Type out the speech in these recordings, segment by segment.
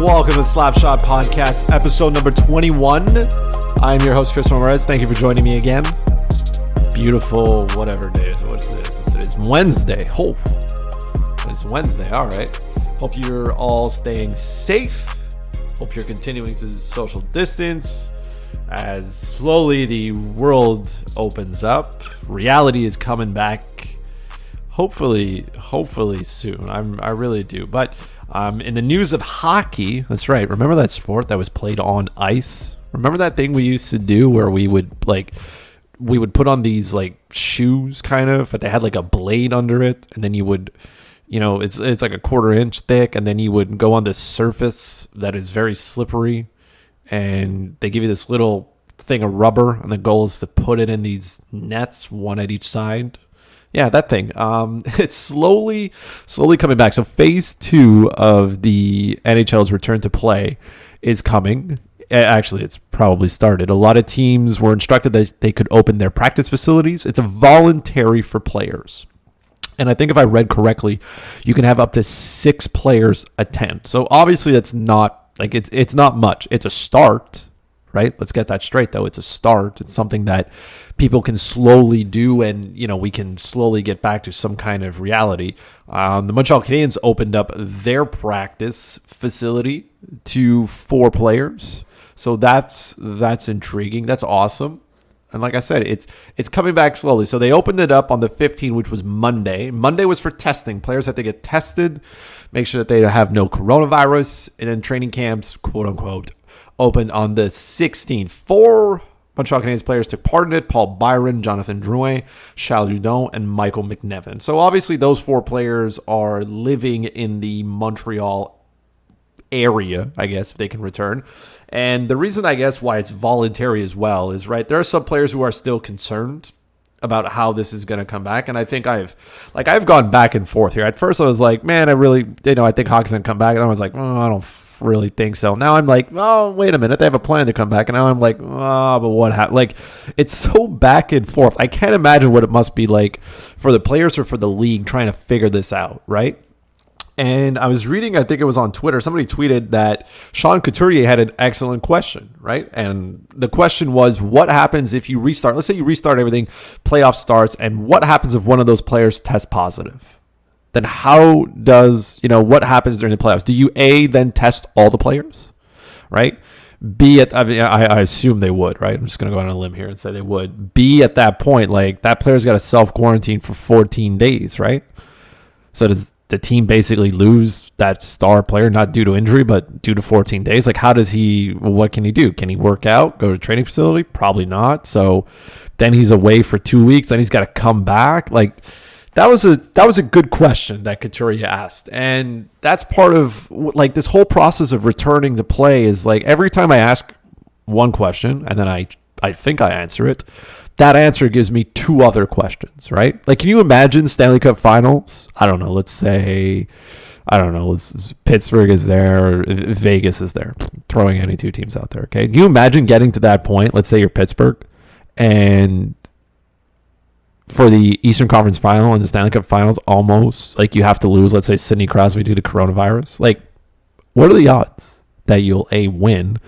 Welcome to Slapshot Podcast, episode number 21. I'm your host, Christopher Morais. Thank you for joining me again. Beautiful, whatever day it is. What's this? It's Wednesday. Oh, it's Wednesday. All right. Hope you're all staying safe. Hope you're continuing to social distance as slowly the world opens up. Reality is coming back. Hopefully soon. I really do. But in the news of hockey, that's right. Remember that sport that was played on ice? Remember that thing we used to do where we would put on these like shoes kind of, but they had like a blade under it, and then you would, it's like a quarter-inch thick, and then you would go on this surface that is very slippery, and they give you this little thing of rubber, and the goal is to put it in these nets, one at each side. Yeah, that thing. It's slowly coming back. So phase 2 of the NHL's return to play is coming. Actually, it's probably started. A lot of teams were instructed that they could open their practice facilities. It's a voluntary for players. And I think if I read correctly, you can have up to 6 players attend. So obviously that's not like it's not much. It's a start. Right? Let's get that straight, though. It's a start. It's something that people can slowly do, and, we can slowly get back to some kind of reality. The Montreal Canadiens opened up their practice facility to 4 players. So that's intriguing. That's awesome. And like I said, it's coming back slowly. So they opened it up on the 15th, which was Monday. Monday was for testing. Players had to get tested, make sure that they have no coronavirus, and then training camps, quote unquote, opened on the 16th. 4 Montreal Canadiens players took part in it: Paul Byron, Jonathan Drouin, Charles Hudon, and Michael McNevin. So obviously those 4 players are living in the Montreal area, I guess, if they can return. And the reason, I guess, why it's voluntary as well is, right, there are some players who are still concerned about how this is going to come back. And I think I've gone back and forth here. At first I was like, man, I think hockey's going to come back. And I was like, I don't really think so. Now I'm like, oh, wait a minute, they have a plan to come back. And now I'm like, but what happened? Like, it's so back and forth. I can't imagine what it must be like for the players or for the league trying to figure this out, right? And I was reading, I think it was on Twitter, somebody tweeted that Sean Couturier had an excellent question, right? And the question was, what happens if you restart? Let's say you restart everything, playoff starts, and what happens if one of those players tests positive? Then how does, what happens during the playoffs? Do you then test all the players, right? I assume they would, right? I'm just going to go on a limb here and say they would. At that point, like, that player's got to self-quarantine for 14 days, right? So does the team basically lose that star player, not due to injury, but due to 14 days? Like, what can he do? Can he work out, go to a training facility? Probably not. So then he's away for 2 weeks, then he's got to come back. Like, that was a good question that Couturier asked. And that's part of, like, this whole process of returning to play is, like, every time I ask one question and then I think I answer it, that answer gives me 2 other questions, right? Like, can you imagine Stanley Cup Finals? I don't know. Let's say, Pittsburgh is there, Vegas is there. Throwing any 2 teams out there, okay? Can you imagine getting to that point? Let's say you're Pittsburgh, and for the Eastern Conference Final and the Stanley Cup Finals, almost, like, you have to lose, let's say, Sidney Crosby due to coronavirus. Like, what are the odds that you'll, win?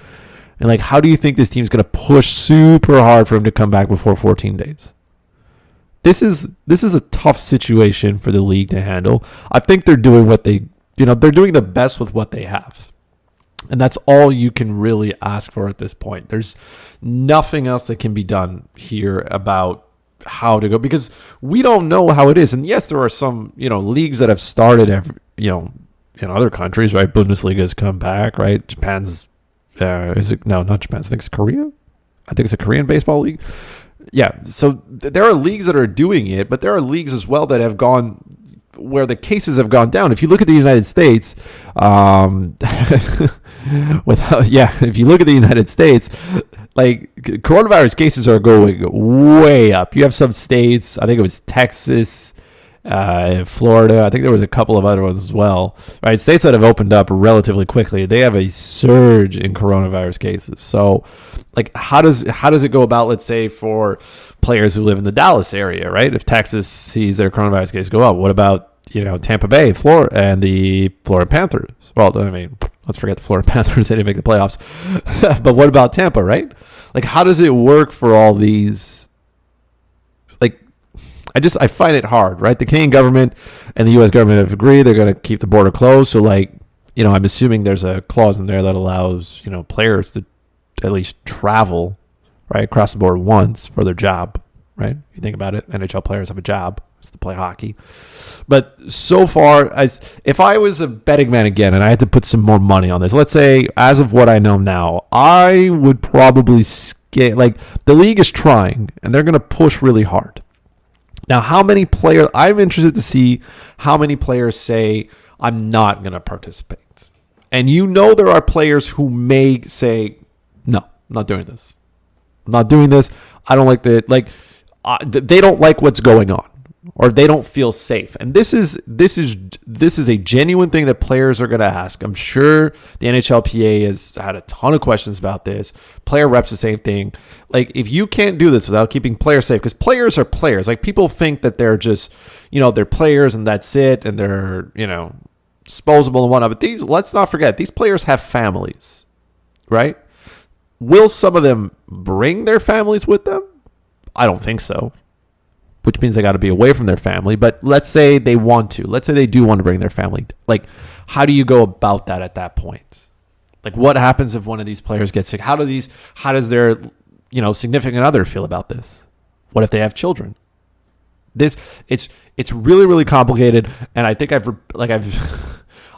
And, like, how do you think this team's going to push super hard for him to come back before 14 days? This is a tough situation for the league to handle. I think they're doing they're doing the best with what they have. And that's all you can really ask for at this point. There's nothing else that can be done here about how to go, because we don't know how it is. And yes, there are some, leagues that have started, in other countries, right? Bundesliga has come back, right? Japan's, not Japan. I think it's Korea. I think it's a Korean baseball league. Yeah. So there are leagues that are doing it, but there are leagues as well that have gone where the cases have gone down. If you look at the United States, if you look at the United States, like, coronavirus cases are going way up. You have some states, I think it was Texas, Florida. I think there was a couple of other ones as well. Right, states that have opened up relatively quickly, they have a surge in coronavirus cases. So, like, how does it go about? Let's say for players who live in the Dallas area, right? If Texas sees their coronavirus case go up, what about Tampa Bay, Florida, and the Florida Panthers? Well, I mean, Let's forget the Florida Panthers. They didn't make the playoffs. But what about Tampa, right? Like, how does it work for all these? Like, I find it hard, right? The Canadian government and the U.S. government have agreed they're going to keep the border closed. So, like, I'm assuming there's a clause in there that allows, players to at least travel, right, across the border once for their job, right? You think about it, NHL players have a job. It's to play hockey. But so far, if I was a betting man again and I had to put some more money on this, let's say, as of what I know now, I would probably like, the league is trying and they're going to push really hard. Now, how many players, I'm interested to see how many players say, I'm not going to participate. And there are players who may say, no, I'm not doing this. I'm not doing this. I don't like they don't like what's going on, or they don't feel safe. And this is a genuine thing that players are going to ask. I'm sure the NHLPA has had a ton of questions about this. Player reps the same thing. Like, if you can't do this without keeping players safe, because players are players. Like, people think that they're just, they're players and that's it, and they're, disposable and whatnot. But let's not forget, these players have families, right? Will some of them bring their families with them? I don't think so. Which means they got to be away from their family. But let's say they want to. Let's say they do want to bring their family. Like, how do you go about that at that point? Like, what happens if one of these players gets sick? How does their, significant other feel about this? What if they have children? It's really, really complicated. And I think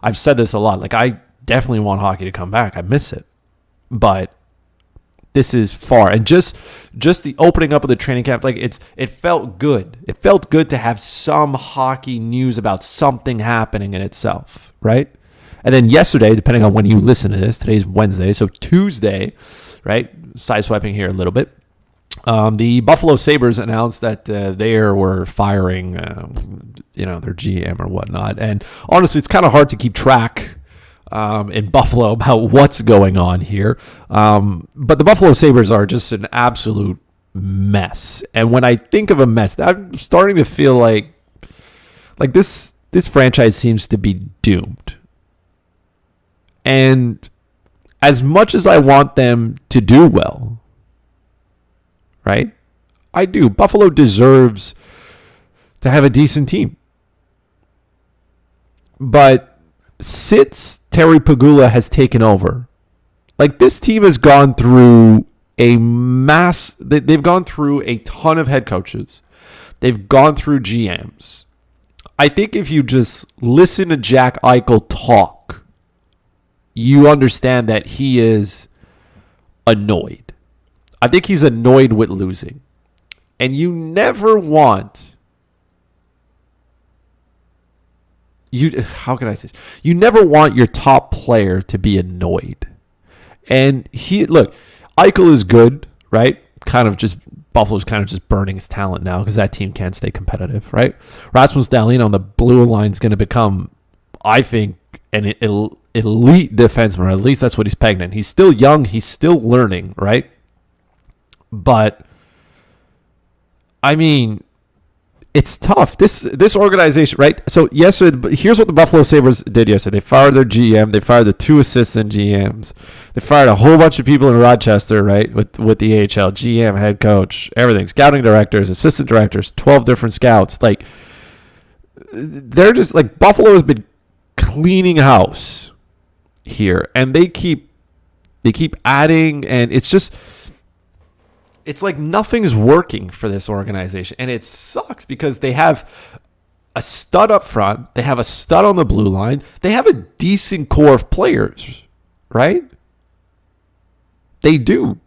I've said this a lot. Like, I definitely want hockey to come back. I miss it. But this is far. And just the opening up of the training camp, like, it felt good. It felt good to have some hockey news about something happening in itself, right? And then yesterday, depending on when you listen to this, today's Wednesday, so Tuesday, right? Sideswiping here a little bit. The Buffalo Sabres announced that they were firing, their GM or whatnot. And honestly, it's kind of hard to keep track in Buffalo about what's going on here. But the Buffalo Sabres are just an absolute mess. And when I think of a mess, I'm starting to feel like this franchise seems to be doomed. And as much as I want them to do well, right? I do. Buffalo deserves to have a decent team. But since Terry Pegula has taken over, like, this team has gone through they've gone through a ton of head coaches. They've gone through GMs. I think if you just listen to Jack Eichel talk, you understand that he is annoyed. I think he's annoyed with losing. And you never want... how can I say this? You never want your top player to be annoyed. And Eichel is good, right? Buffalo's kind of just burning his talent now because that team can't stay competitive, right? Rasmus Dahlin on the blue line is going to become, I think, an elite defenseman, or at least that's what he's pegged in. He's still young. He's still learning, right? But, I mean, it's tough. This organization, right? So yesterday, here's what the Buffalo Sabres did yesterday. They fired their GM. They fired the 2 assistant GMs. They fired a whole bunch of people in Rochester, right, with the AHL, GM, head coach, everything, scouting directors, assistant directors, 12 different scouts. Like, they're just, like, Buffalo has been cleaning house here, and they keep adding, and it's like nothing's working for this organization. And it sucks because they have a stud up front. They have a stud on the blue line. They have a decent core of players, right? They do.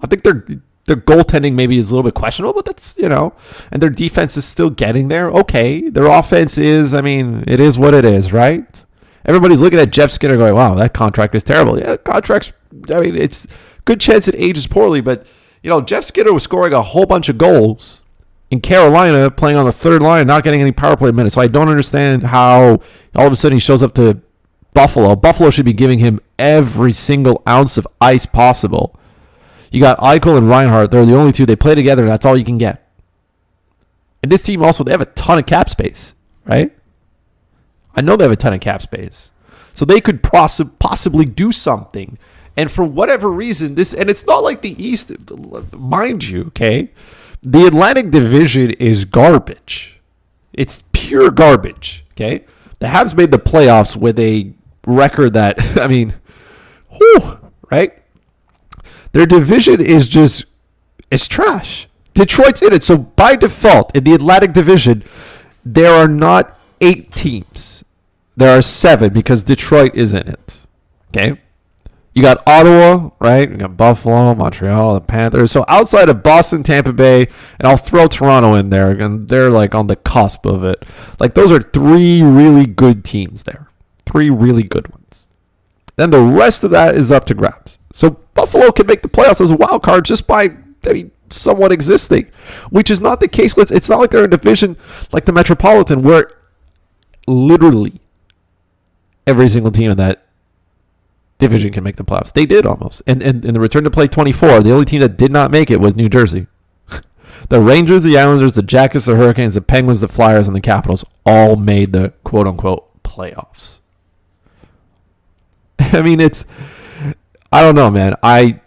I think their goaltending maybe is a little bit questionable, but that's, and their defense is still getting there. Okay. Their offense is, it is what it is, right? Everybody's looking at Jeff Skinner going, wow, that contract is terrible. Yeah, contracts, it's good chance it ages poorly, but Jeff Skinner was scoring a whole bunch of goals in Carolina, playing on the third line, not getting any power play minutes. So I don't understand how all of a sudden he shows up to Buffalo. Buffalo should be giving him every single ounce of ice possible. You got Eichel and Reinhart. They're the only two. They play together, and that's all you can get. And this team also, they have a ton of cap space, right? I know they have a ton of cap space. So they could possibly do something. And for whatever reason, and it's not like the East, mind you, okay? The Atlantic Division is garbage. It's pure garbage, okay? The Habs made the playoffs with a record that, I mean, whew, right? Their division is just, it's trash. Detroit's in it. So by default, in the Atlantic Division, there are not 8 teams. There are 7 because Detroit is in it, okay? You got Ottawa, right? You got Buffalo, Montreal, the Panthers. So outside of Boston, Tampa Bay, and I'll throw Toronto in there, and they're like on the cusp of it. Like those are 3 really good teams there. 3 really good ones. Then the rest of that is up to grabs. So Buffalo can make the playoffs as a wild card just by, somewhat existing, which is not the case. It's not like they're in a division like the Metropolitan where literally every single team in that division can make the playoffs. They did almost. And in the return to play 24, the only team that did not make it was New Jersey. The Rangers, the Islanders, the Jackets, the Hurricanes, the Penguins, the Flyers, and the Capitals all made the quote-unquote playoffs. I mean, I don't know, man. I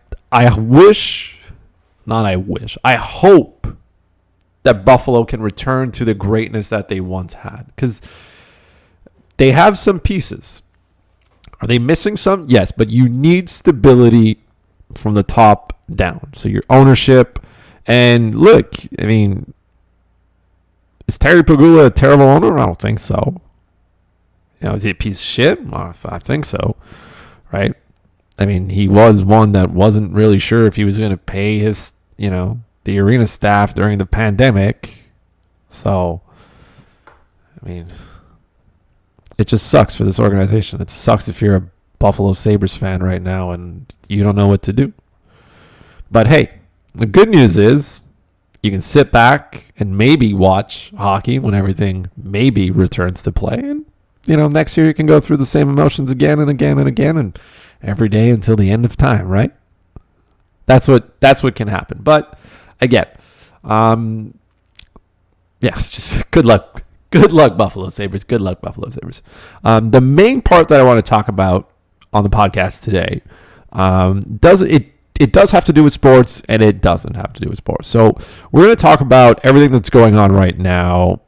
hope that Buffalo can return to the greatness that they once had. Because they have some pieces. Are they missing some? Yes, but you need stability from the top down. So your ownership. And look, I mean, is Terry Pegula a terrible owner? I don't think so. Is he a piece of shit? Well, I think so, right? I mean, he was one that wasn't really sure if he was going to pay his, the arena staff during the pandemic. So, I mean, it just sucks for this organization. It sucks if you're a Buffalo Sabres fan right now and you don't know what to do. But hey, the good news is you can sit back and maybe watch hockey when everything maybe returns to play. And, next year you can go through the same emotions again and again and again and every day until the end of time, right? That's what can happen. But again, it's just good luck. Good luck, Buffalo Sabres. Good luck, Buffalo Sabres. The main part that I want to talk about on the podcast today does have to do with sports, and it doesn't have to do with sports. So we're going to talk about everything that's going on right now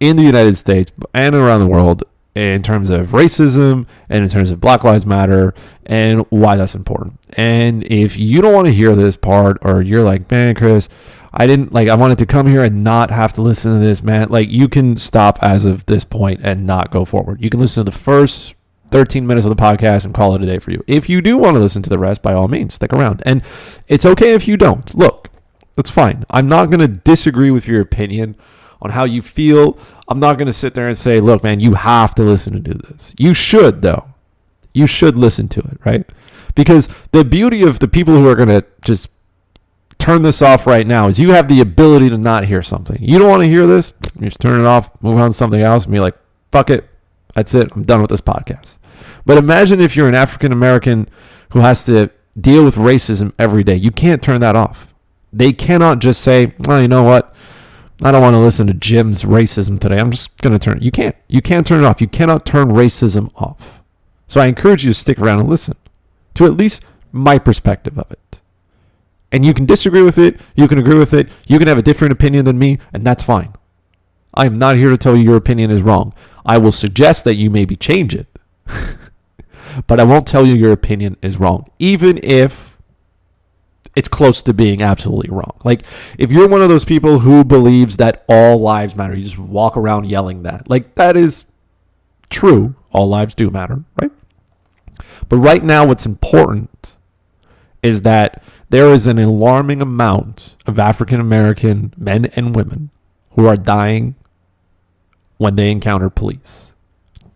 in the United States and around the world in terms of racism and in terms of Black Lives Matter and why that's important. And if you don't want to hear this part, or you're like, man, Chris, I wanted to come here and not have to listen to this, man. You can stop as of this point and not go forward. You can listen to the first 13 minutes of the podcast and call it a day for you. If you do want to listen to the rest, by all means, stick around. And it's okay if you don't. Look, that's fine. I'm not going to disagree with your opinion on how you feel. I'm not going to sit there and say, look, man, you have to listen to do this. You should, though. You should listen to it, right? Because the beauty of the people who are going to just turn this off right now is you have the ability to not hear something. You don't want to hear this, you just turn it off, move on to something else, and be like, fuck it. That's it. I'm done with this podcast. But imagine if you're an African American who has to deal with racism every day. You can't turn that off. They cannot just say, well, you know what? I don't want to listen to Jim's racism today. I'm just going to turn it. You can't. You can't turn it off. You cannot turn racism off. So I encourage you to stick around and listen to at least my perspective of it. And you can disagree with it. You can agree with it. You can have a different opinion than me, and that's fine. I am not here to tell you your opinion is wrong. I will suggest that you maybe change it. But I won't tell you your opinion is wrong, even if it's close to being absolutely wrong. If you're one of those people who believes that all lives matter, you just walk around yelling that. That is true. All lives do matter, right? But right now, what's important is that there is an alarming amount of African American men and women who are dying when they encounter police.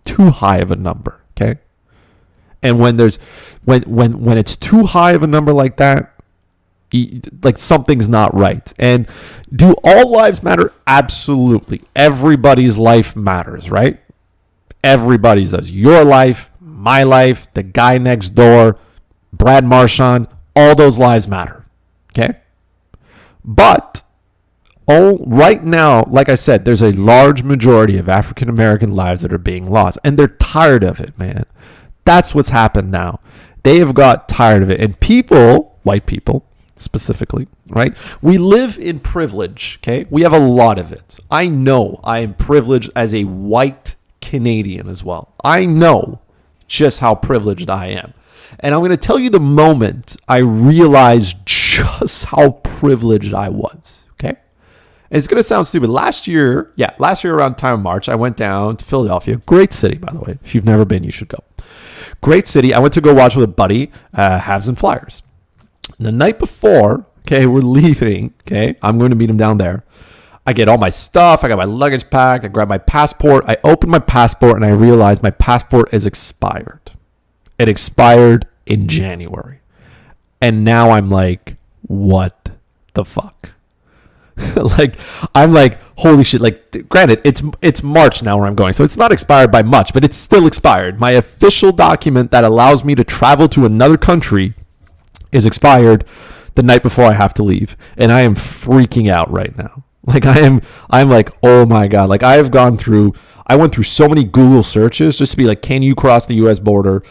Too high of a number, okay? And when it's too high of a number like that, something's not right. And do all lives matter? Absolutely. Everybody's life matters, right? Everybody's does. Your life, my life, the guy next door, Brad Marchand, all those lives matter, okay? But right now, like I said, there's a large majority of African American lives that are being lost, and they're tired of it, man. That's what's happened now. They have got tired of it. And people, white people specifically, right? We live in privilege, okay? We have a lot of it. I know I am privileged as a white Canadian as well. I know just how privileged I am. And I'm going to tell you the moment I realized just how privileged I was, okay? And it's going to sound stupid. Last year around time of March, I went down to Philadelphia. Great city, by the way. If you've never been, you should go. Great city. I went to go watch with a buddy, Habs and Flyers. And the night before, okay, we're leaving, okay? I'm going to meet him down there. I get all my stuff. I got my luggage packed. I grab my passport. I open my passport, and I realize my passport is expired. It expired in January. And now I'm like, what the fuck? I'm like, holy shit. Like, granted, it's March now where I'm going, so it's not expired by much, but it's still expired. My official document that allows me to travel to another country is expired the night before I have to leave. And I am freaking out right now. Like, I'm like, oh my God. Like, I went through so many Google searches just to be like, can you cross the US border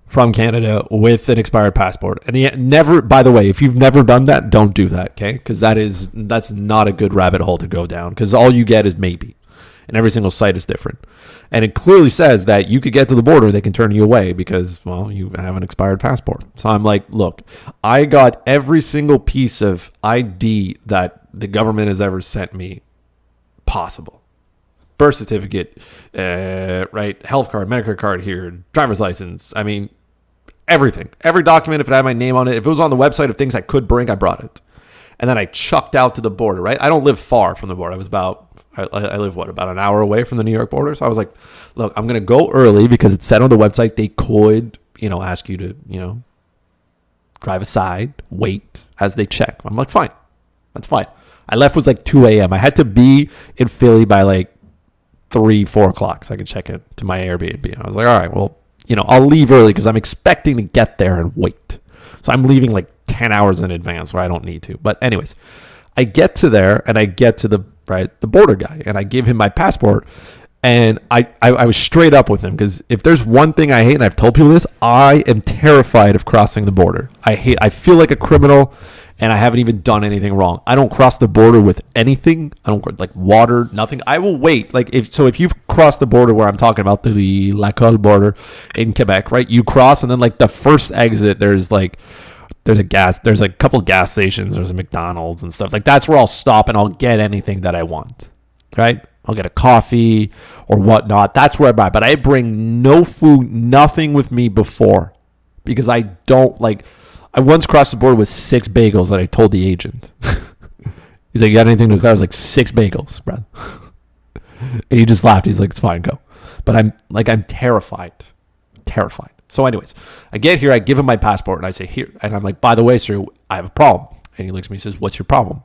from Canada with an expired passport? And never, by the way, if you've never done that, don't do that, okay? Because that's not a good rabbit hole to go down, because all you get is maybe. And every single site is different. And it clearly says that you could get to the border, they can turn you away because, well, you have an expired passport. So I'm like, look, I got every single piece of ID that the government has ever sent me possible. Birth certificate, right? Health card, Medicare card here, driver's license. I mean, everything. Every document, if it had my name on it, if it was on the website of things I could bring, I brought it. And then I chucked out to the border, right? I don't live far from the border. I live, about an hour away from the New York border. So I was like, look, I'm going to go early because it said on the website they could, ask you to, drive aside, wait as they check. I'm like, fine. That's fine. I left was like 2 a.m. I had to be in Philly by like 3-4 o'clock so I could check in to my Airbnb. And I was like, all right, well, I'll leave early because I'm expecting to get there and wait. So I'm leaving like 10 hours in advance where I don't need to. But anyways, I get to there and I get to the border guy and I give him my passport, and I was straight up with him, because if there's one thing I hate, and I've told people this, I am terrified of crossing the border. I feel like a criminal, and I haven't even done anything wrong. I don't cross the border with anything. I don't, like, water, nothing. I will wait. Like, if you've crossed the border where I'm talking about, the Lacolle border in Quebec, right? You cross, and then like the first exit, there's a couple of gas stations, there's a McDonald's and stuff. Like, that's where I'll stop and I'll get anything that I want, right? I'll get a coffee or whatnot. That's where I buy. But I bring no food, nothing with me before, because I don't like. I once crossed the border with 6 bagels that I told the agent. He's like, you got anything to declare? I was like, 6 bagels, Brad. And he just laughed. He's like, it's fine, go. But I'm terrified. Terrified. So anyways, I get here, I give him my passport, and I say, here. And I'm like, by the way, sir, I have a problem. And he looks at me and says, what's your problem?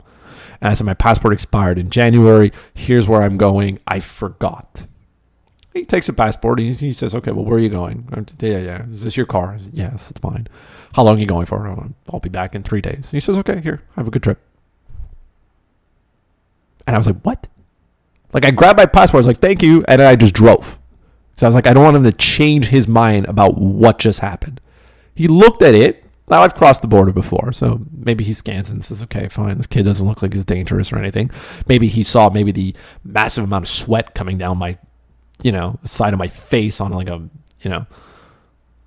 And I said, my passport expired in January. Here's where I'm going. I forgot. He takes a passport. He says, okay, well, where are you going? Yeah. Is this your car? Said, yes, it's mine. How long are you going for? I'll be back in 3 days. He says, okay, here, have a good trip. And I was like, what? Like, I grabbed my passport. I was like, thank you. And then I just drove. So I was like, I don't want him to change his mind about what just happened. He looked at it. Now, I've crossed the border before, so maybe he scans and says, okay, fine, this kid doesn't look like he's dangerous or anything. Maybe he saw the massive amount of sweat coming down my, the side of my face on like a,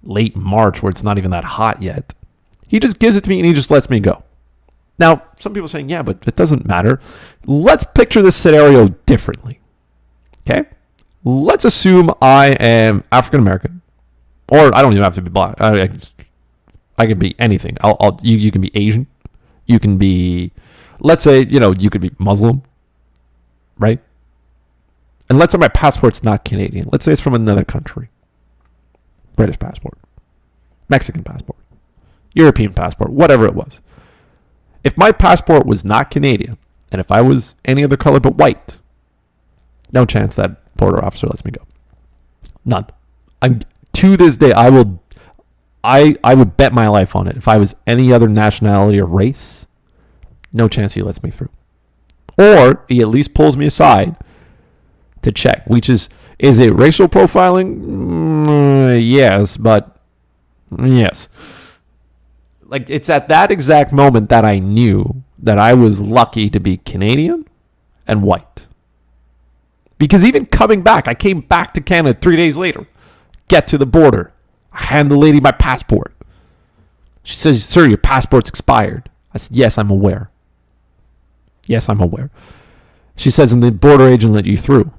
late March where it's not even that hot yet. He just gives it to me and he just lets me go. Now, some people are saying, yeah, but it doesn't matter. Let's picture this scenario differently, okay? Let's assume I am African American, or I don't even have to be black. I can be anything. You can be Asian. You can be, let's say, you could be Muslim, right? And let's say my passport's not Canadian. Let's say it's from another country. British passport, Mexican passport, European passport, whatever it was. If my passport was not Canadian, and if I was any other color but white, no chance that border officer lets me go. None. To this day, I would bet my life on it. If I was any other nationality or race, no chance he lets me through. Or he at least pulls me aside to check, which is it racial profiling? Yes, but yes. Like, it's at that exact moment that I knew that I was lucky to be Canadian and white. Because even coming back, I came back to Canada 3 days later, get to the border. I hand the lady my passport. She says, "Sir, your passport's expired." I said, "Yes, I'm aware." "Yes, I'm aware." She says, "And the border agent let you through."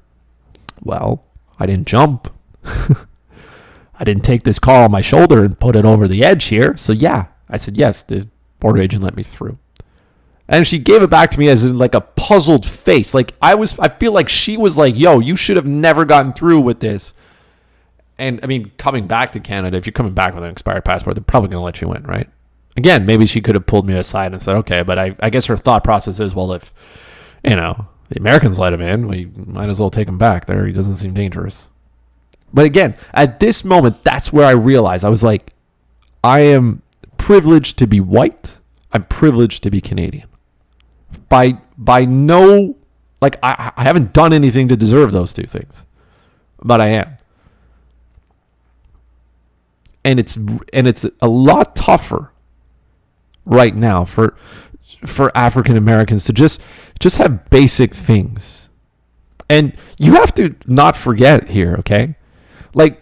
Well, I didn't jump. I didn't take this car on my shoulder and put it over the edge here. So yeah, I said, "Yes, the border agent let me through." And she gave it back to me as in like a puzzled face. Like I feel like she was like, "Yo, you should have never gotten through with this." And I mean, coming back to Canada, if you're coming back with an expired passport, they're probably going to let you in, right? Again, maybe she could have pulled me aside and said, "Okay," but I guess her thought process is, well, if, the Americans let him in, we might as well take him back there. He doesn't seem dangerous. But again, at this moment, that's where I realized, I was like, I am privileged to be white. I'm privileged to be Canadian. By no, like, I haven't done anything to deserve those two things, but I am. And it's a lot tougher right now for African Americans to just have basic things. And you have to not forget here, okay? Like,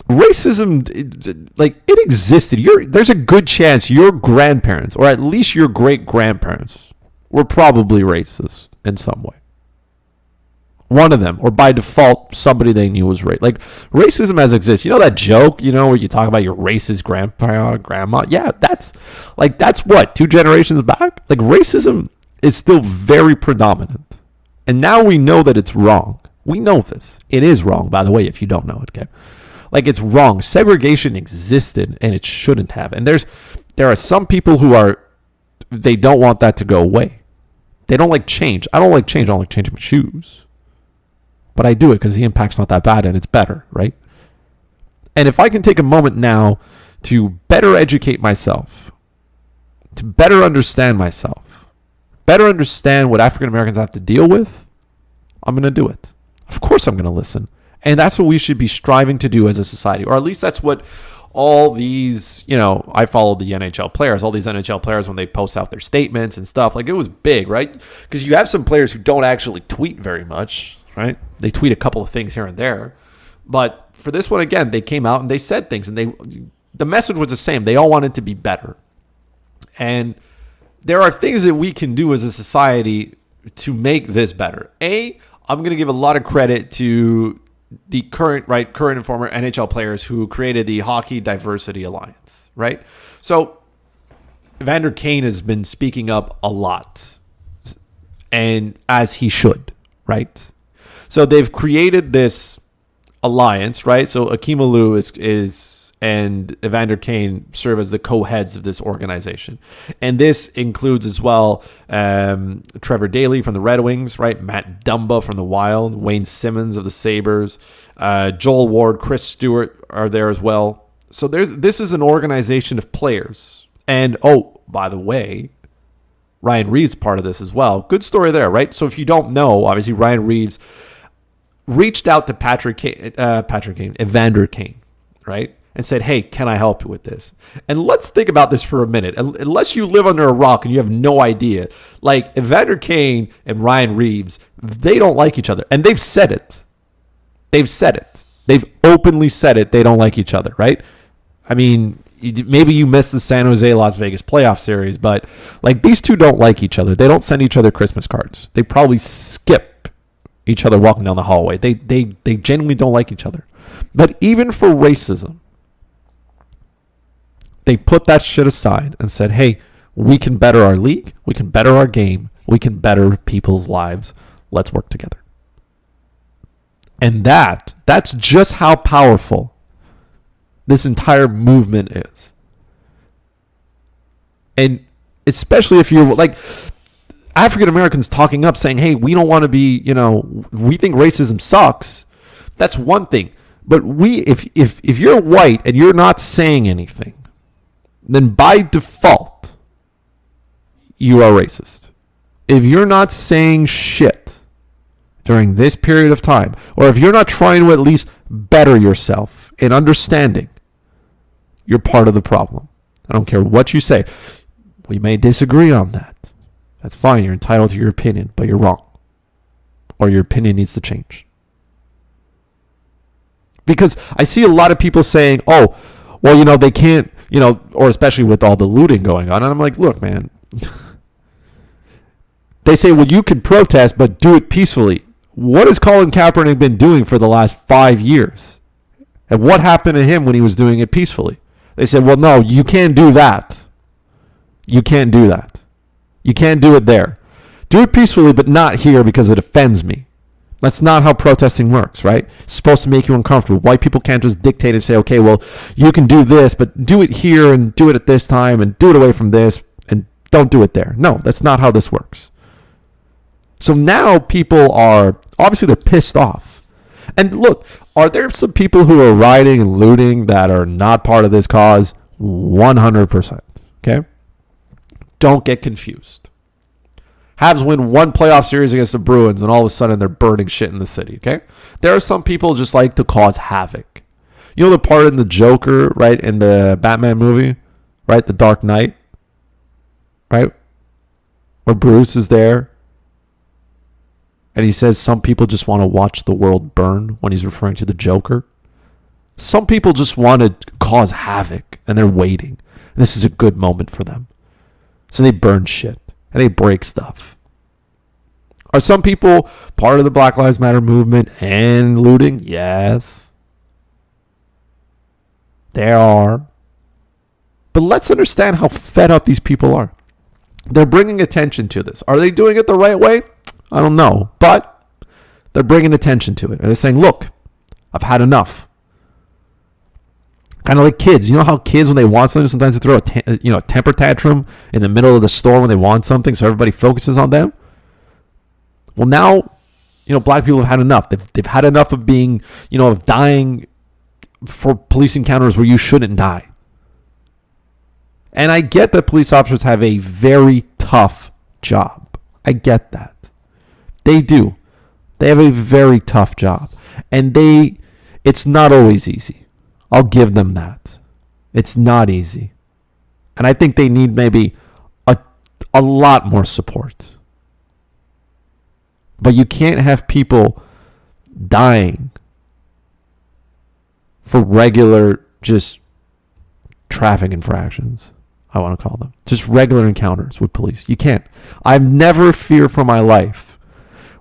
racism, like, it existed. There's a good chance your grandparents, or at least your great-grandparents, were probably racist in some way. One of them, or by default, somebody they knew was racist. Like, racism has existed. You know that joke, where you talk about your racist grandpa, grandma? Yeah, that's what, 2 generations back? Like, racism is still very predominant. And now we know that it's wrong. We know this. It is wrong, by the way, if you don't know it, okay? Like, it's wrong. Segregation existed, and it shouldn't have. And there are some people who they don't want that to go away. They don't like change. I don't like change. I don't like changing my shoes. But I do it because the impact's not that bad and it's better, right? And if I can take a moment now to better educate myself, to better understand myself, better understand what African Americans have to deal with, I'm going to do it. Of course I'm going to listen. And that's what we should be striving to do as a society. Or at least that's what all these, I followed the NHL players, all these NHL players when they post out their statements and stuff. Like, it was big, right? Because you have some players who don't actually tweet very much, right? They tweet a couple of things here and there. But for this one, again, they came out and they said things. And the message was the same. They all wanted to be better. And there are things that we can do as a society to make this better. I'm going to give a lot of credit to the current and former NHL players who created the Hockey Diversity Alliance, right? So Evander Kane has been speaking up a lot, and as he should, right? So they've created this alliance, right? So Akeem Alou is and Evander Kane serve as the co-heads of this organization. And this includes as well Trevor Daley from the Red Wings, right? Matt Dumba from the Wild, Wayne Simmons of the Sabres, Joel Ward, Chris Stewart are there as well. So this is an organization of players. And, by the way, Ryan Reeves part of this as well. Good story there, right? So if you don't know, obviously Ryan Reeves reached out to Evander Kane, right? And said, "Hey, can I help you with this?" And let's think about this for a minute. Unless you live under a rock and you have no idea. Like, Evander Kane and Ryan Reeves, they don't like each other. And they've said it. They've openly said it. They don't like each other, right? I mean, maybe you missed the San Jose Las Vegas playoff series, but like, these two don't like each other. They don't send each other Christmas cards. They probably skip each other walking down the hallway. They genuinely don't like each other. But even for racism, they put that shit aside and said, "Hey, we can better our league. We can better our game. We can better people's lives. Let's work together." And that's just how powerful this entire movement is. And especially if you're like African Americans talking up saying, "Hey, we don't want to be, we think racism sucks." That's one thing. But if you're white and you're not saying anything, then by default, you are racist. if you're not saying shit during this period of time, or if you're not trying to at least better yourself in understanding, you're part of the problem. I don't care what you say. We may disagree on that. That's fine. You're entitled to your opinion, but you're wrong. Or your opinion needs to change. Because I see a lot of people saying, oh, well, they can't, or especially with all the looting going on. And I'm like, look, man. They say, well, you can protest, but do it peacefully. What has Colin Kaepernick been doing for the last 5 years? And what happened to him when he was doing it peacefully? They said, well, no, you can't do that. You can't do that. You can't do it there. Do it peacefully, but not here because it offends me. That's not how protesting works, right? It's supposed to make you uncomfortable. White people can't just dictate and say, okay, well, you can do this, but do it here and do it at this time and do it away from this and don't do it there. No, that's not how this works. So now people are, obviously they're pissed off. And look, are there some people who are rioting and looting that are not part of this cause? 100%. Okay? Don't get confused. Habs win one playoff series against the Bruins, and all of a sudden they're burning shit in the city, okay? There are some people just like to cause havoc. You know the part in the Joker, right, in the Batman movie, right, The Dark Knight, right, where Bruce is there, and he says some people just want to watch the world burn when he's referring to the Joker. Some people just want to cause havoc, and they're waiting. And this is a good moment for them. So they burn shit, and they break stuff. Are some people part of the Black Lives Matter movement and looting? Yes. There are. But let's understand how fed up these people are. They're bringing attention to this. Are they doing it the right way? I don't know. But they're bringing attention to it. And they're saying, look, I've had enough. Kind of like kids. You know how kids, when they want something, sometimes they throw a temper tantrum in the middle of the store when they want something so everybody focuses on them? Well, now, black people have had enough. They've had enough of being, of dying for police encounters where you shouldn't die. And I get that police officers have a very tough job. I get that. They do. They have a very tough job. And it's not always easy. I'll give them that. It's not easy. And I think they need maybe a lot more support. But you can't have people dying for regular just traffic infractions, I want to call them. Just regular encounters with police. You can't. I've never feared for my life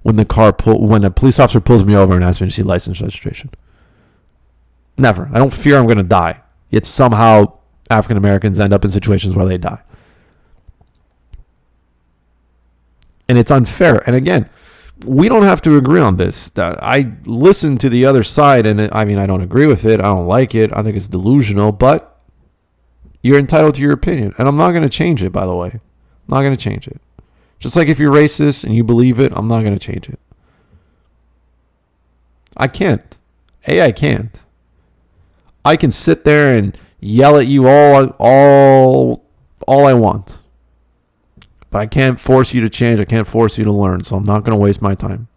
when a police officer pulls me over and asks me to see license registration. Never. I don't fear I'm going to die. Yet somehow African Americans end up in situations where they die. And it's unfair. And again, we don't have to agree on this. I listen to the other side, and I don't agree with it. I don't like it. I think it's delusional, but you're entitled to your opinion. And I'm not going to change it, by the way. I'm not going to change it. Just like if you're racist and you believe it, I'm not going to change it. I can't. I can't. I can sit there and yell at you all I want. But I can't force you to change. I can't force you to learn. So I'm not going to waste my time.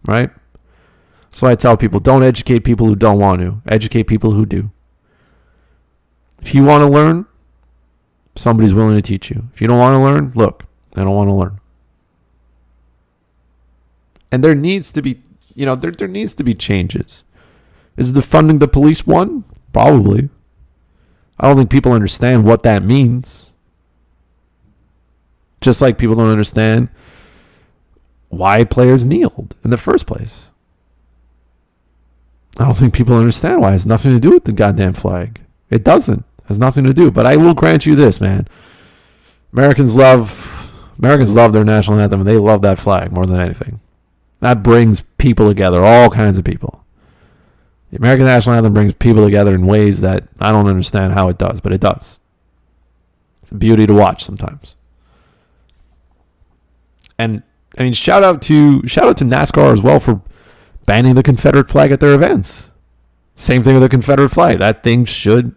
Right? So I tell people, don't educate people who don't want to. Educate people who do. If you want to learn, somebody's willing to teach you. If you don't want to learn, look, I don't want to learn. And there needs to be, there needs to be changes. Is defunding the police one? Probably. I don't think people understand what that means. Just like people don't understand why players kneeled in the first place. I don't think people understand why. It has nothing to do with the goddamn flag. It doesn't. It has nothing to do. But I will grant you this, man. Americans love their national anthem, and they love that flag more than anything. That brings people together, all kinds of people. The American national anthem brings people together in ways that I don't understand how it does, but it does. It's a beauty to watch sometimes. And shout out to NASCAR as well for banning the Confederate flag at their events. Same thing with the Confederate flag. That thing should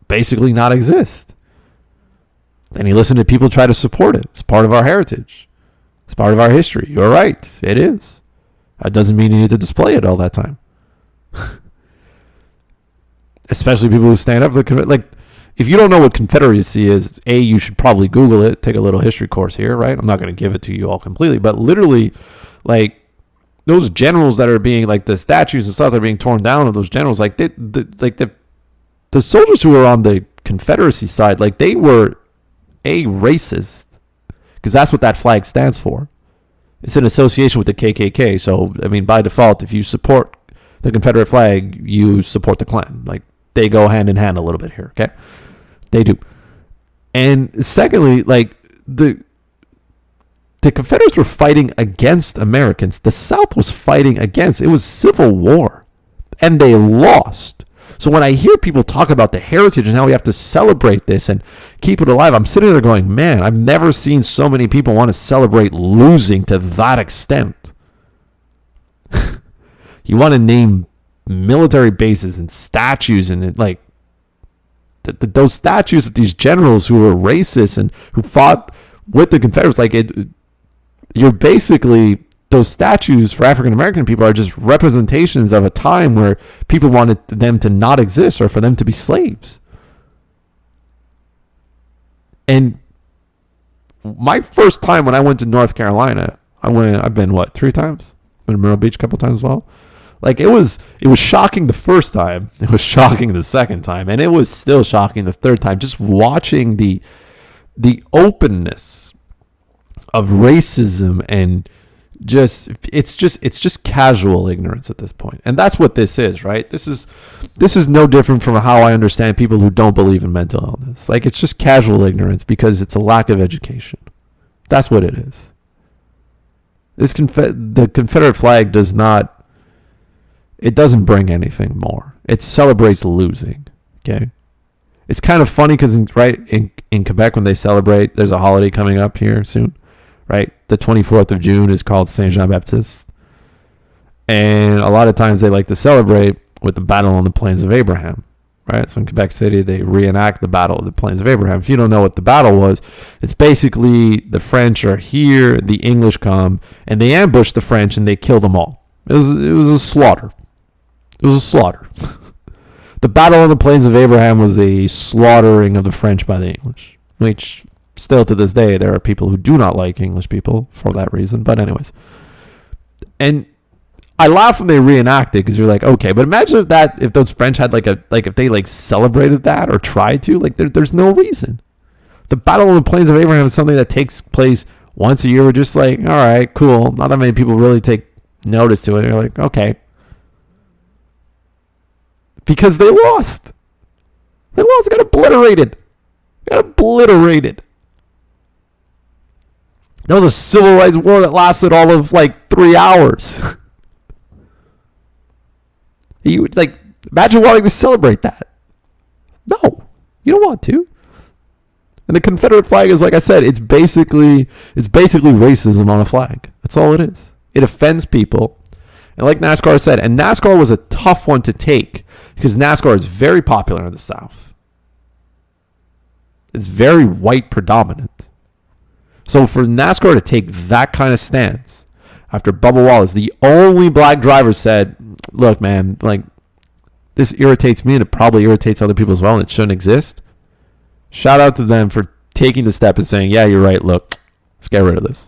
basically not exist. And you listen to people try to support it. It's part of our heritage. It's part of our history. You're right. It is. That doesn't mean you need to display it all that time. Especially people who stand up for the, like, if you don't know what Confederacy is, you should probably Google it, take a little history course here, right? I'm not going to give it to you all completely, but literally, like, those generals that are being, like, the statues and stuff that are being torn down of those generals, like, the soldiers who were on the Confederacy side, like, they were racist, because that's what that flag stands for. It's an association with the KKK. So, I mean, by default, if you support the Confederate flag, you support the Klan. Like, they go hand in hand a little bit here, okay? They do. And secondly, like, the Confederates were fighting against Americans. The South was fighting against. It was civil war. And they lost. So when I hear people talk about the heritage and how we have to celebrate this and keep it alive, I'm sitting there going, man, I've never seen so many people want to celebrate losing to that extent. You want to name military bases and statues and, like, those statues of these generals who were racist and who fought with the Confederates, like, you're basically, those statues for African American people are just representations of a time where people wanted them to not exist or for them to be slaves. And my first time when I went to North Carolina, I've been, 3 times? Been to Myrtle Beach a couple times as well. Like, it was shocking the first time. It was shocking the second time. And it was still shocking the third time. Just watching the openness of racism and it's just casual ignorance at this point. And that's what this is, right? This is no different from how I understand people who don't believe in mental illness. Like, it's just casual ignorance because it's a lack of education. That's what it is. The Confederate flag doesn't bring anything more. It celebrates losing, okay? It's kind of funny because in Quebec, when they celebrate, there's a holiday coming up here soon, right? The 24th of June is called Saint Jean Baptiste. And a lot of times they like to celebrate with the Battle on the Plains of Abraham, right? So in Quebec City, they reenact the Battle of the Plains of Abraham. If you don't know what the battle was, it's basically the French are here, the English come, and they ambush the French and they kill them all. It was a slaughter. It was a slaughter. The Battle on the Plains of Abraham was a slaughtering of the French by the English, which still to this day, there are people who do not like English people for that reason. But anyways, and I laugh when they reenact it because you're like, okay, but imagine if those French had if they celebrated that or tried to, there's no reason. The Battle on the Plains of Abraham is something that takes place once a year. We're just like, all right, cool. Not that many people really take notice to it. You're like, okay. Because they lost. They lost. Got obliterated. That was a civil rights war that lasted all of 3 hours. You would imagine wanting to celebrate that. No, you don't want to. And the Confederate flag is, like I said, it's basically racism on a flag. That's all it is. It offends people. And like NASCAR said, and NASCAR was a tough one to take because NASCAR is very popular in the South. It's very white predominant. So for NASCAR to take that kind of stance after Bubba Wallace, the only black driver, said, look, man, this irritates me and it probably irritates other people as well and it shouldn't exist. Shout out to them for taking the step and saying, yeah, you're right, look, let's get rid of this.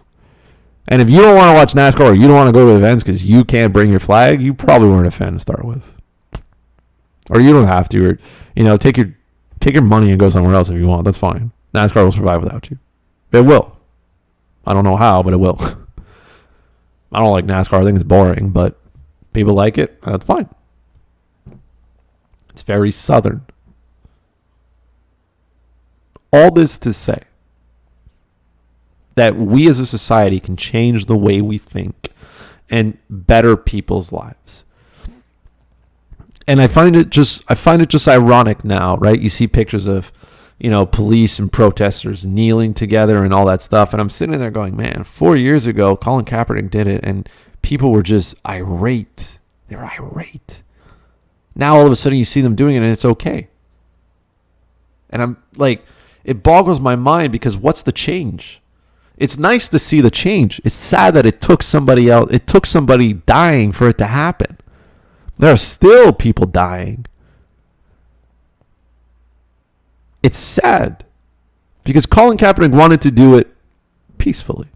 And if you don't want to watch NASCAR or you don't want to go to events because you can't bring your flag, you probably weren't a fan to start with. Or you don't have to, or take your money and go somewhere else if you want. That's fine. NASCAR will survive without you. It will. I don't know how, but it will. I don't like NASCAR. I think it's boring, but people like it. That's fine. It's very Southern. All this to say that we as a society can change the way we think and better people's lives. And I find it just ironic now, right? You see pictures of, police and protesters kneeling together and all that stuff. And I'm sitting there going, man, 4 years ago, Colin Kaepernick did it and people were just irate. They're irate. Now all of a sudden you see them doing it and it's okay. And I'm like, it boggles my mind because what's the change? It's nice to see the change. It's sad that it took somebody else. It took somebody dying for it to happen. There are still people dying. It's sad because Colin Kaepernick wanted to do it peacefully.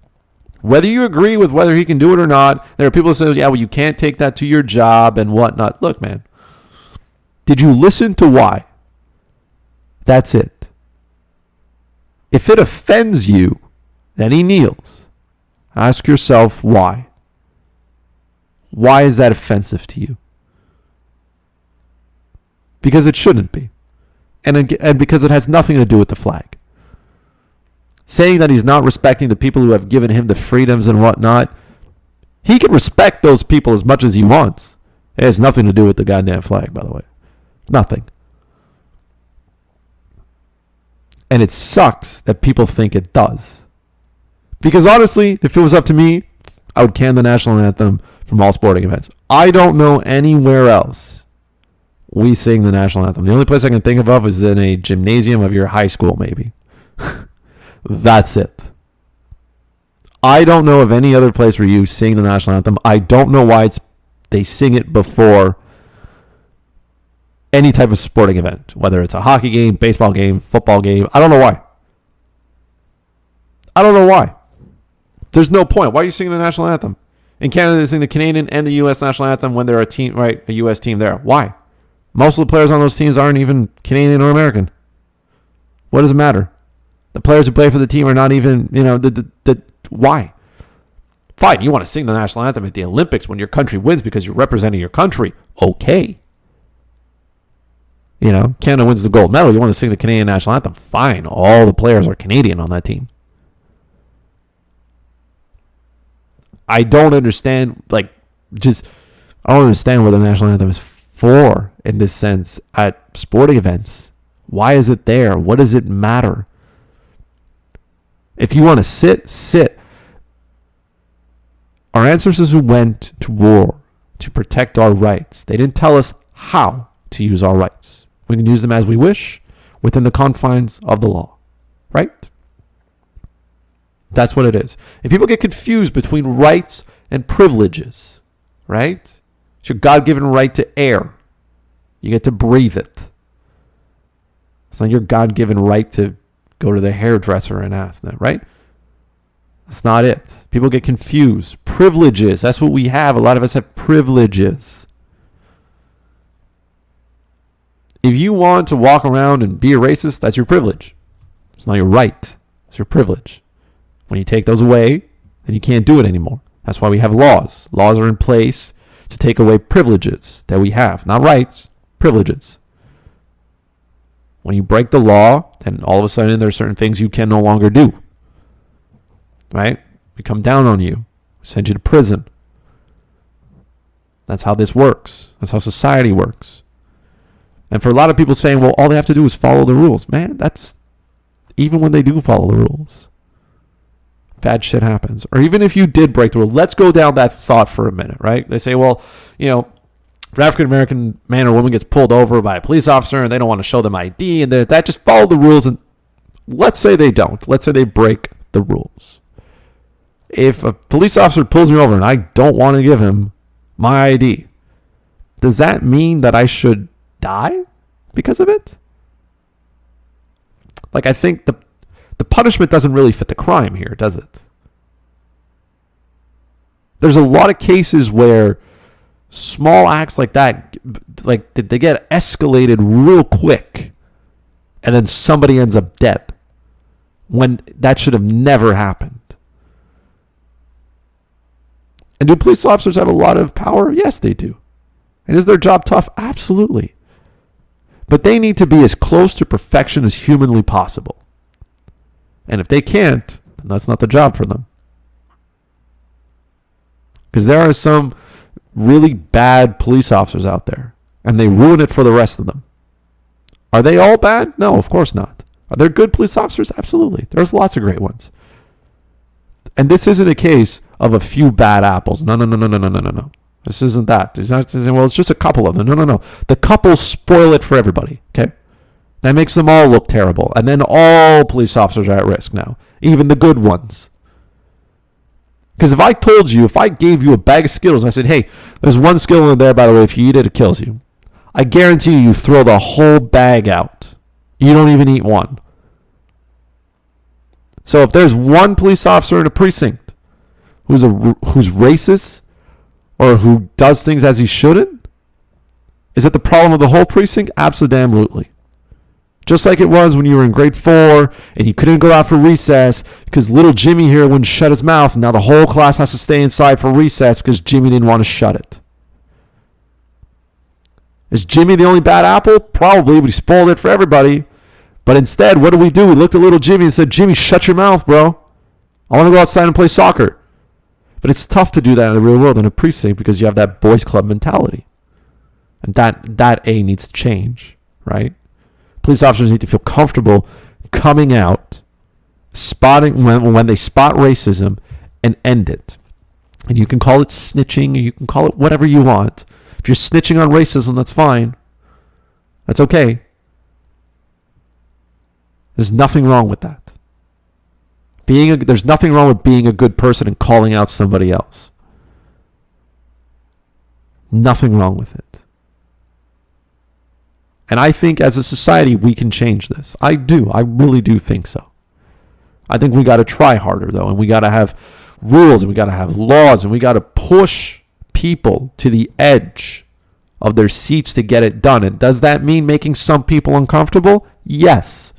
Whether you agree with whether he can do it or not, there are people who say, yeah, well, you can't take that to your job and whatnot. Look, man, did you listen to why? That's it. If it offends you, then he kneels. Ask yourself why. Why is that offensive to you? Because it shouldn't be. And because it has nothing to do with the flag. Saying that he's not respecting the people who have given him the freedoms and whatnot, he can respect those people as much as he wants. It has nothing to do with the goddamn flag, by the way. Nothing. And it sucks that people think it does. Because honestly, if it was up to me, I would can the national anthem from all sporting events. I don't know anywhere else we sing the national anthem. The only place I can think of is in a gymnasium of your high school, maybe. That's it. I don't know of any other place where you sing the national anthem. I don't know why they sing it before any type of sporting event, whether it's a hockey game, baseball game, football game. I don't know why. I don't know why. There's no point. Why are you singing the national anthem? In Canada, they sing the Canadian and the U.S. national anthem when they're a team, right? A U.S. team there. Why? Most of the players on those teams aren't even Canadian or American. What does it matter? The players who play for the team are not even, why? Fine, you want to sing the national anthem at the Olympics when your country wins because you're representing your country. Okay. Canada wins the gold medal. You want to sing the Canadian national anthem. Fine. All the players are Canadian on that team. I don't understand, I don't understand what the national anthem is for in this sense at sporting events. Why is it there? What does it matter? If you want to sit. Our ancestors who went to war to protect our rights, they didn't tell us how to use our rights. We can use them as we wish within the confines of the law, right? That's what it is. And people get confused between rights and privileges, right? It's your God-given right to air. You get to breathe it. It's not your God-given right to go to the hairdresser and ask them, right? That's not it. People get confused. Privileges. That's what we have. A lot of us have privileges. If you want to walk around and be a racist, that's your privilege. It's not your right. It's your privilege. When you take those away, then you can't do it anymore. That's why we have laws. Laws are in place to take away privileges that we have. Not rights, privileges. When you break the law, then all of a sudden there are certain things you can no longer do. Right? We come down on you. We send you to prison. That's how this works. That's how society works. And for a lot of people saying, well, all they have to do is follow the rules. Man, that's even when they do follow the rules. Bad shit happens. Or even if you did break the rule, let's go down that thought for a minute, right? They say, well, an African-American man or woman gets pulled over by a police officer and they don't want to show them ID and that just follow the rules. And let's say they don't. Let's say they break the rules. If a police officer pulls me over and I don't want to give him my ID, does that mean that I should die because of it? I think the punishment doesn't really fit the crime here, does it? There's a lot of cases where small acts like that, they get escalated real quick, and then somebody ends up dead when that should have never happened. And do police officers have a lot of power? Yes, they do. And is their job tough? Absolutely. But they need to be as close to perfection as humanly possible. And if they can't, then that's not the job for them. Because there are some really bad police officers out there, and they ruin it for the rest of them. Are they all bad? No, of course not. Are there good police officers? Absolutely. There's lots of great ones. And this isn't a case of a few bad apples. No. This isn't that. It's not saying, well, it's just a couple of them. No. The couples spoil it for everybody, okay? That makes them all look terrible. And then all police officers are at risk now, even the good ones. Because if I gave you a bag of Skittles and I said, hey, there's one Skittle in there, by the way, if you eat it, it kills you. I guarantee you throw the whole bag out. You don't even eat one. So if there's one police officer in a precinct who's racist or who does things as he shouldn't, is it the problem of the whole precinct? Absolutely. Just like it was when you were in grade 4 and you couldn't go out for recess because little Jimmy here wouldn't shut his mouth, and now the whole class has to stay inside for recess because Jimmy didn't want to shut it. Is Jimmy the only bad apple? Probably, but he spoiled it for everybody. But instead, what did we do? We looked at little Jimmy and said, Jimmy, shut your mouth, bro. I want to go outside and play soccer. But it's tough to do that in the real world in a precinct because you have that boys club mentality. And that needs to change, right? Police officers need to feel comfortable coming out, spotting when they spot racism, and end it. And you can call it snitching, or you can call it whatever you want. If you're snitching on racism, that's fine. That's okay. There's nothing wrong with that. There's nothing wrong with being a good person and calling out somebody else. Nothing wrong with it. And I think as a society, we can change this. I do. I really do think so. I think we got to try harder, though, and we got to have rules, and we got to have laws, and we got to push people to the edge of their seats to get it done. And does that mean making some people uncomfortable? Yes.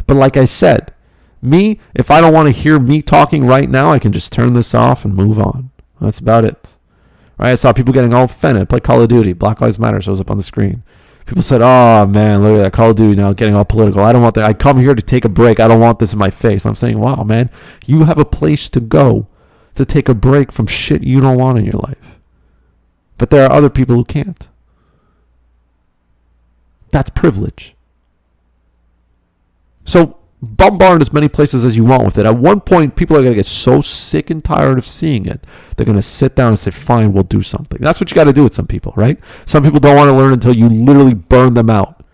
But like I said, if I don't want to hear me talking right now, I can just turn this off and move on. That's about it. Right? I saw people getting all offended. Play Call of Duty. Black Lives Matter shows up on the screen. People said, oh, man, look at that Call of Duty now getting all political. I don't want that. I come here to take a break. I don't want this in my face. I'm saying, wow, man, you have a place to go to take a break from shit you don't want in your life. But there are other people who can't. That's privilege. So bombard as many places as you want with it. At one point, people are going to get so sick and tired of seeing it, they're going to sit down and say, fine, we'll do something. That's what you got to do with some people, right? Some people don't want to learn until you literally burn them out.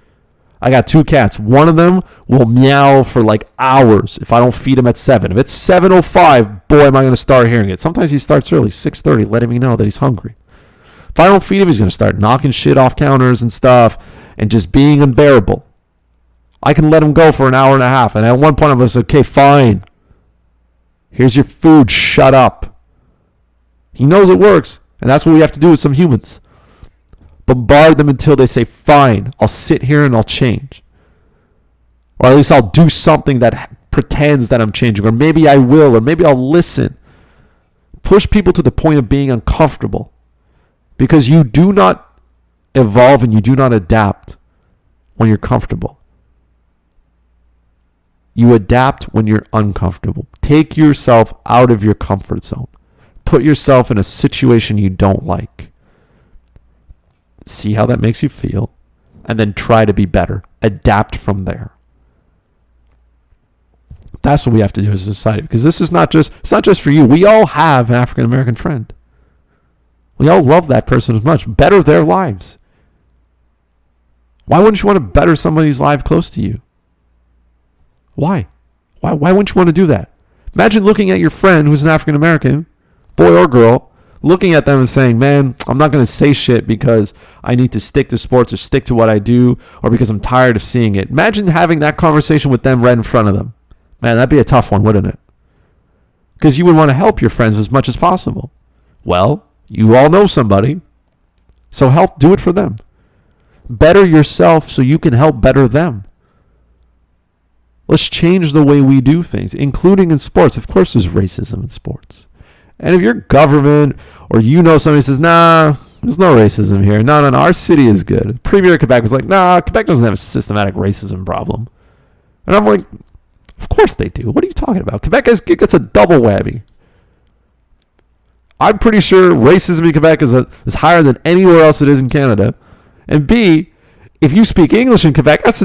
I got 2 cats. One of them will meow for like hours if I don't feed him at 7. If it's 7:05, boy, am I going to start hearing it. Sometimes he starts early, 6:30, letting me know that he's hungry. If I don't feed him, he's going to start knocking shit off counters and stuff and just being unbearable. I can let him go for an hour and a half. And at one point, I'm going to say, okay, fine. Here's your food. Shut up. He knows it works. And that's what we have to do with some humans. Bombard them until they say, fine, I'll sit here and I'll change. Or at least I'll do something that pretends that I'm changing. Or maybe I will. Or maybe I'll listen. Push people to the point of being uncomfortable. Because you do not evolve and you do not adapt when you're comfortable. You adapt when you're uncomfortable. Take yourself out of your comfort zone. Put yourself in a situation you don't like. See how that makes you feel. And then try to be better. Adapt from there. That's what we have to do as a society. Because it's not just for you. We all have an African American friend. We all love that person as much. Better their lives. Why wouldn't you want to better somebody's life close to you? Why? Why wouldn't you want to do that? Imagine looking at your friend who's an African American, boy or girl, looking at them and saying, man, I'm not going to say shit because I need to stick to sports or stick to what I do or because I'm tired of seeing it. Imagine having that conversation with them right in front of them. Man, that'd be a tough one, wouldn't it? Because you would want to help your friends as much as possible. Well, you all know somebody, so do it for them. Better yourself so you can help better them. Let's change the way we do things, including in sports. Of course, there's racism in sports. And if your government or you know somebody says, nah, there's no racism here. No, our city is good. Premier of Quebec was like, nah, Quebec doesn't have a systematic racism problem. And I'm like, of course they do. What are you talking about? Quebec gets a double whammy. I'm pretty sure racism in Quebec is higher than anywhere else it is in Canada. And B, if you speak English in Quebec, that's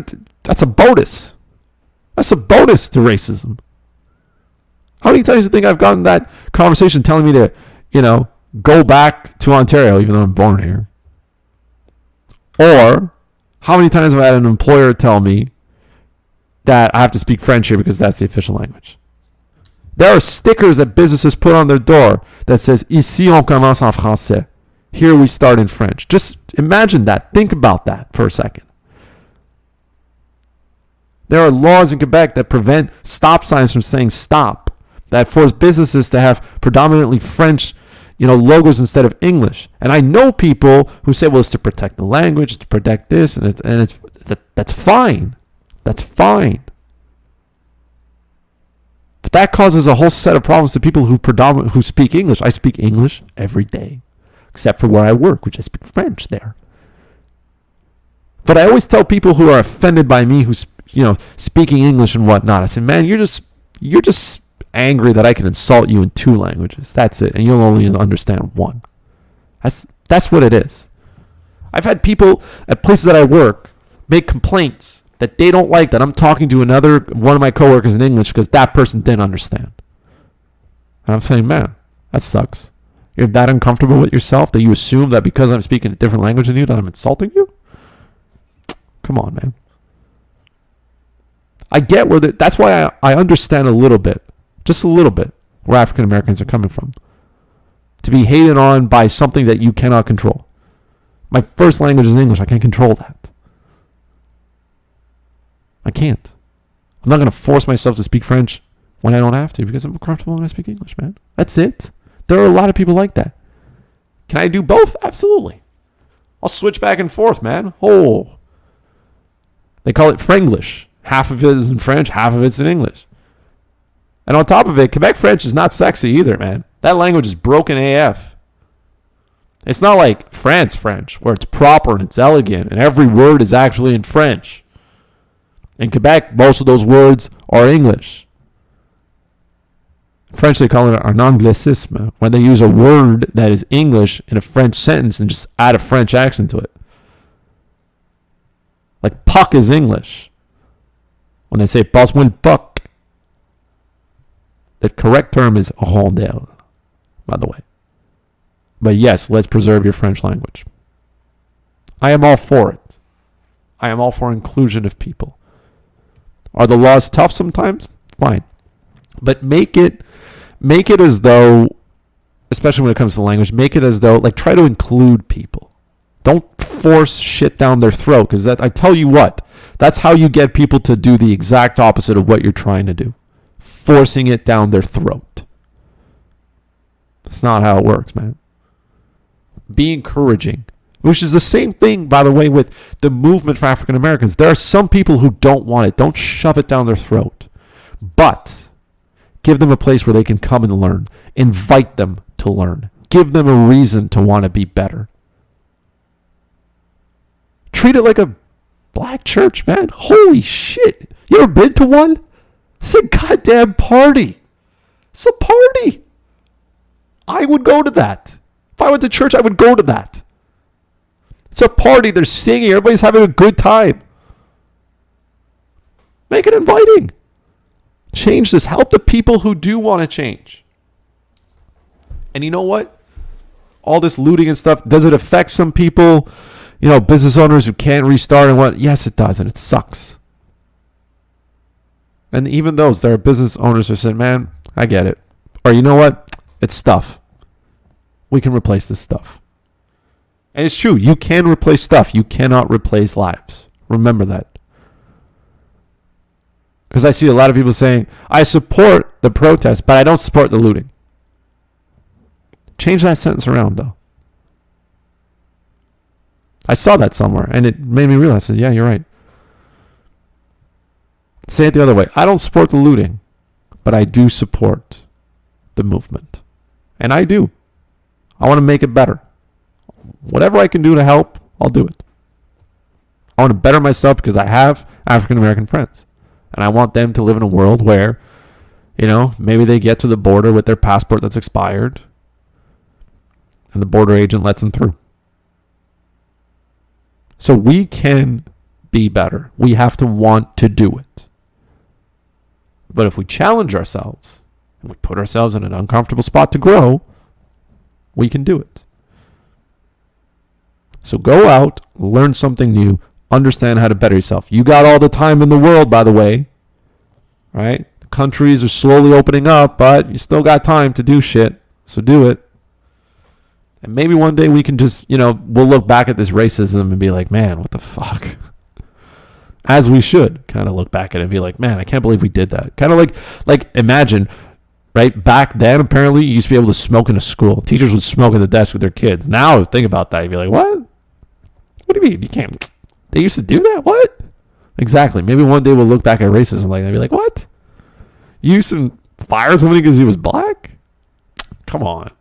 a bonus. That's a bonus to racism. How many times do you think I've gotten that conversation telling me to, go back to Ontario even though I'm born here? Or how many times have I had an employer tell me that I have to speak French here because that's the official language? There are stickers that businesses put on their door that says, Ici on commence en français. Here we start in French. Just imagine that. Think about that for a second. There are laws in Quebec that prevent stop signs from saying stop, that force businesses to have predominantly French, logos instead of English. And I know people who say, well, it's to protect the language, it's to protect this, and that's fine. That's fine. But that causes a whole set of problems to people who speak English. I speak English every day, except for where I work, which I speak French there. But I always tell people who are offended by me who's speaking English and whatnot, I say, man, you're just angry that I can insult you in 2 languages. That's it. And you'll only understand 1. That's what it is. I've had people at places that I work make complaints that they don't like that I'm talking to one of my coworkers in English because that person didn't understand. And I'm saying, man, that sucks. You're that uncomfortable with yourself that you assume that because I'm speaking a different language than you that I'm insulting you? Come on, man. I get that's why I understand a little bit, just a little bit, where African Americans are coming from. To be hated on by something that you cannot control. My first language is English. I can't control that. I can't. I'm not going to force myself to speak French when I don't have to because I'm comfortable when I speak English, man. That's it. There are a lot of people like that. Can I do both? Absolutely. I'll switch back and forth, man. Oh. They call it Franglish. Half of it is in French, half of it's in English. And on top of it, Quebec French is not sexy either, man. That language is broken AF. It's not like France French, where it's proper and it's elegant, and every word is actually in French. In Quebec, most of those words are English. In French, they call it un anglicisme, when they use a word that is English in a French sentence and just add a French accent to it. Like puck is English. When they say passe-moi le puck, the correct term is rondelle, by the way. But yes, let's preserve your French language. I am all for it. I am all for inclusion of people. Are the laws tough sometimes? Fine. But make it as though, especially when it comes to language, make it as though, try to include people. Don't force shit down their throat, because I tell you what, that's how you get people to do the exact opposite of what you're trying to do. Forcing it down their throat. That's not how it works, man. Be encouraging. Which is the same thing, by the way, with the movement for African Americans. There are some people who don't want it. Don't shove it down their throat. But give them a place where they can come and learn. Invite them to learn. Give them a reason to want to be better. Treat it like a black church, man. Holy shit. You ever been to one? It's a goddamn party. It's a party. I would go to that. If I went to church, I would go to that. It's a party. They're singing. Everybody's having a good time. Make it inviting. Change this. Help the people who do want to change. And you know what? All this looting and stuff, does it affect some people? Business owners who can't restart and what? Yes, it does, and it sucks. And even those, there are business owners who said, man, I get it. Or you know what? It's stuff. We can replace this stuff. And it's true. You can replace stuff. You cannot replace lives. Remember that. Because I see a lot of people saying, I support the protest, but I don't support the looting. Change that sentence around, though. I saw that somewhere, and it made me realize that, yeah, you're right. Say it the other way. I don't support the looting, but I do support the movement. And I do. I want to make it better. Whatever I can do to help, I'll do it. I want to better myself because I have African American friends. And I want them to live in a world where, maybe they get to the border with their passport that's expired, and the border agent lets them through. So we can be better. We have to want to do it. But if we challenge ourselves and we put ourselves in an uncomfortable spot to grow, we can do it. So go out, learn something new, understand how to better yourself. You got all the time in the world, by the way. Right? Countries are slowly opening up, but you still got time to do shit. So do it. And maybe one day we can just, we'll look back at this racism and be like, man, what the fuck? As we should kind of look back at it and be like, man, I can't believe we did that. Kind of like imagine, right? Back then, apparently, you used to be able to smoke in a school. Teachers would smoke at the desk with their kids. Now, think about that. You'd be like, what? What do you mean? You can't. They used to do that? What? Exactly. Maybe one day we'll look back at racism like that and be like, what? You used to fire somebody because he was black? Come on.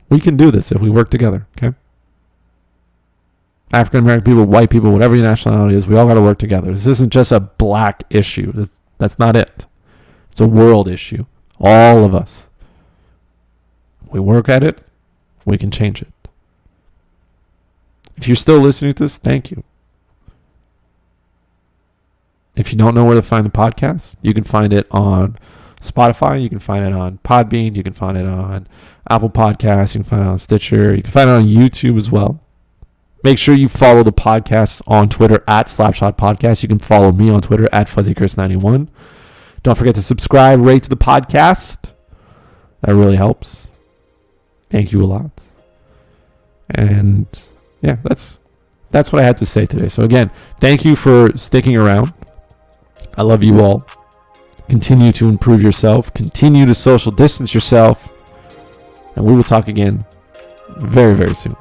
We can do this if we work together, okay? African American people, white people, whatever your nationality is, we all got to work together. This isn't just a black issue. That's not it. It's a world issue. All of us. We work at it, we can change it. If you're still listening to this, thank you. If you don't know where to find the podcast, you can find it on Spotify, you can find it on Podbean, you can find it on Apple Podcasts, you can find it on Stitcher, you can find it on YouTube as well. Make sure you follow the podcast on Twitter at Slapshot Podcast. You can follow me on Twitter at FuzzyChris91. Don't forget to subscribe, rate to the podcast. That really helps. Thank you a lot. And yeah, that's what I had to say today. So again, thank you for sticking around. I love you all. Continue to improve yourself. Continue to social distance yourself. And we will talk again very, very soon.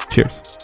Cheers.